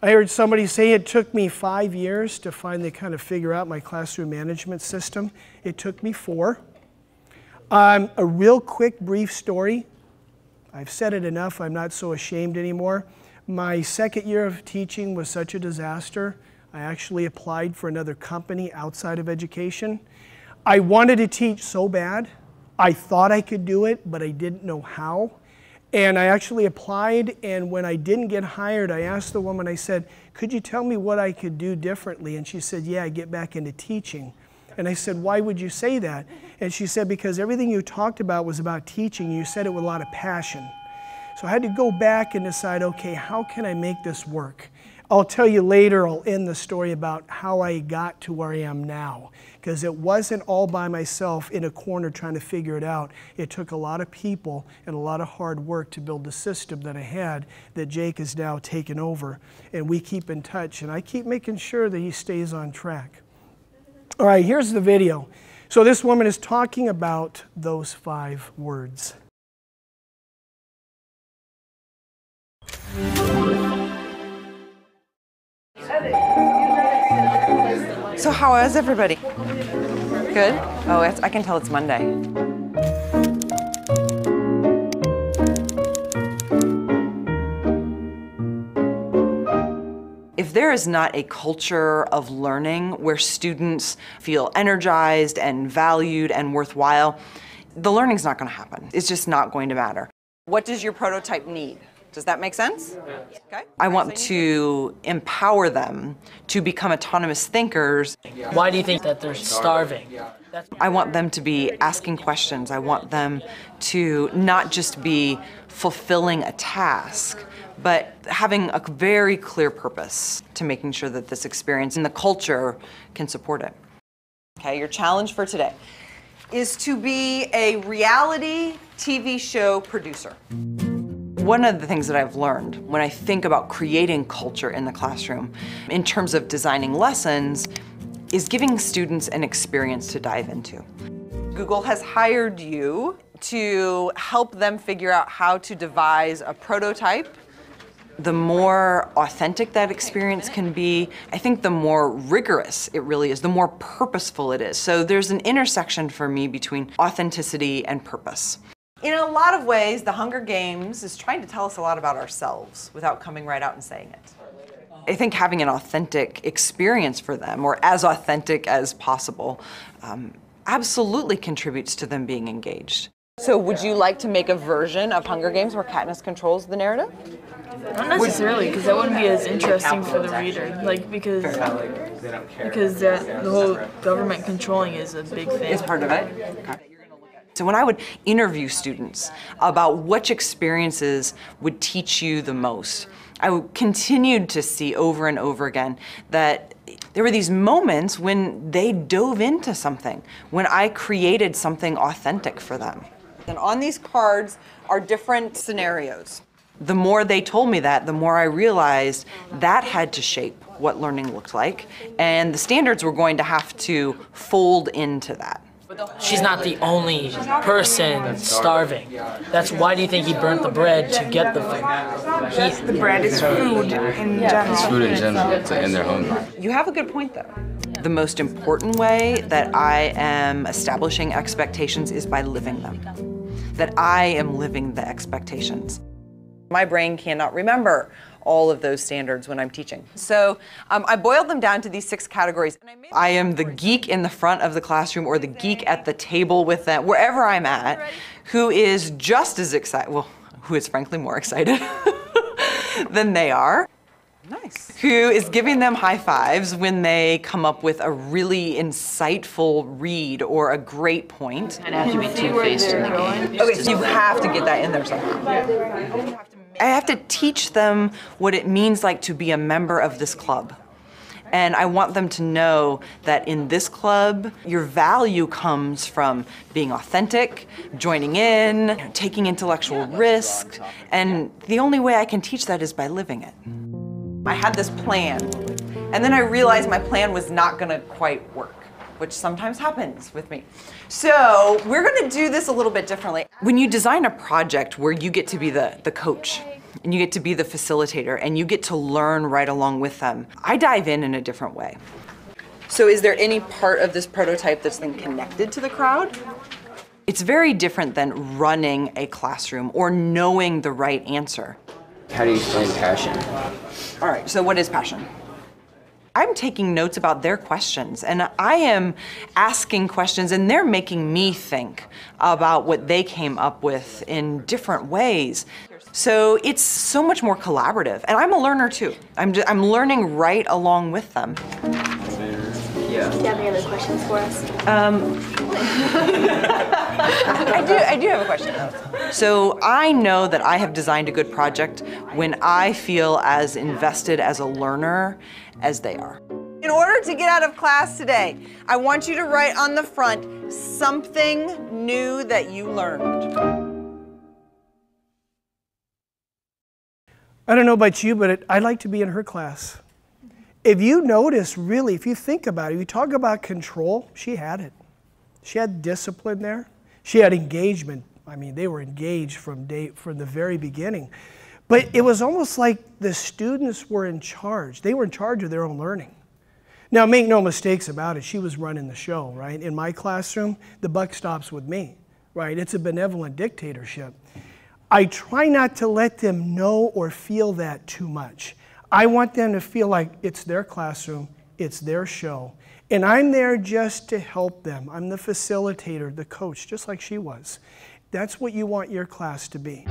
I heard somebody say it took me 5 years to finally kind of figure out my classroom management system. It took me 4. A real quick, brief story. I've said it enough, I'm not so ashamed anymore. My second year of teaching was such a disaster. I actually applied for another company outside of education. I wanted to teach so bad. I thought I could do it, but I didn't know how. And I actually applied, and when I didn't get hired, I asked the woman, I said, could you tell me what I could do differently? And she said, yeah, get back into teaching. And I said, why would you say that? And she said, because everything you talked about was about teaching. You said it with a lot of passion. So I had to go back and decide, okay, how can I make this work? I'll tell you later, I'll end the story about how I got to where I am now. Because it wasn't all by myself in a corner trying to figure it out. It took a lot of people and a lot of hard work to build the system that I had that Jake has now taken over. And we keep in touch, and I keep making sure that he stays on track. All right, here's the video. So this woman is talking about those 5 words. So how is everybody? Good? Oh, I can tell it's Monday. If there is not a culture of learning where students feel energized and valued and worthwhile, the learning's not going to happen. It's just not going to matter. What does your prototype need? Does that make sense? Okay. I want to empower them to become autonomous thinkers. Why do you think that they're starving? I want them to be asking questions. I want them to not just be fulfilling a task, but having a very clear purpose to making sure that this experience and the culture can support it. Okay, your challenge for today is to be a reality TV show producer. One of the things that I've learned when I think about creating culture in the classroom in terms of designing lessons is giving students an experience to dive into. Google has hired you to help them figure out how to devise a prototype. The more authentic that experience can be, I think the more rigorous it really is, the more purposeful it is. So there's an intersection for me between authenticity and purpose. In a lot of ways, the Hunger Games is trying to tell us a lot about ourselves without coming right out and saying it. I think having an authentic experience for them, or as authentic as possible, absolutely contributes to them being engaged. So would you like to make a version of Hunger Games where Katniss controls the narrative? Not necessarily, because that wouldn't be as interesting for the reader. Like, because the whole government controlling is a big thing. Is part of it? Okay. So when I would interview students about which experiences would teach you the most, I continued to see over and over again that there were these moments when they dove into something, when I created something authentic for them. And on these cards are different scenarios. The more they told me that, the more I realized that had to shape what learning looked like, and the standards were going to have to fold into that. She's not the only person starving. That's why do you think he burnt the bread to get the food? The bread is food in general. It's food in general, in their home. You have a good point though. The most important way that I am establishing expectations is by living them. That I am living the expectations. My brain cannot remember all of those standards when I'm teaching. So I boiled them down to these 6 categories. I am the geek in the front of the classroom or the geek at the table with them, wherever I'm at, who is just as excited, well, who is frankly more excited than they are. Nice. Who is giving them high fives when they come up with a really insightful read or a great point. I'd have to be two-faced in the game. Okay, so you have to get that in there somehow. I have to teach them what it means like to be a member of this club. And I want them to know that in this club, your value comes from being authentic, joining in, taking intellectual risk, and the only way I can teach that is by living it. I had this plan, and then I realized my plan was not gonna quite work, which sometimes happens with me. So we're gonna do this a little bit differently. When you design a project where you get to be the coach, and you get to be the facilitator, and you get to learn right along with them, I dive in a different way. So is there any part of this prototype that's then connected to the crowd? It's very different than running a classroom or knowing the right answer. How do you explain passion? All right, so what is passion? I'm taking notes about their questions, and I am asking questions, and they're making me think about what they came up with in different ways. So it's so much more collaborative, and I'm a learner too. I'm learning right along with them. Yeah. Do you have any other questions for us? I do have a question. So I know that I have designed a good project when I feel as invested as a learner as they are. In order to get out of class today, I want you to write on the front something new that you learned. I don't know about you, but I'd like to be in her class. If you notice, really, if you think about it, you talk about control, she had it. She had discipline there. She had engagement. I mean, they were engaged from the very beginning. But it was almost like the students were in charge. They were in charge of their own learning. Now, make no mistakes about it. She was running the show, right? In my classroom, the buck stops with me, right? It's a benevolent dictatorship. I try not to let them know or feel that too much. I want them to feel like it's their classroom, it's their show, and I'm there just to help them. I'm the facilitator, the coach, just like she was. That's what you want your class to be.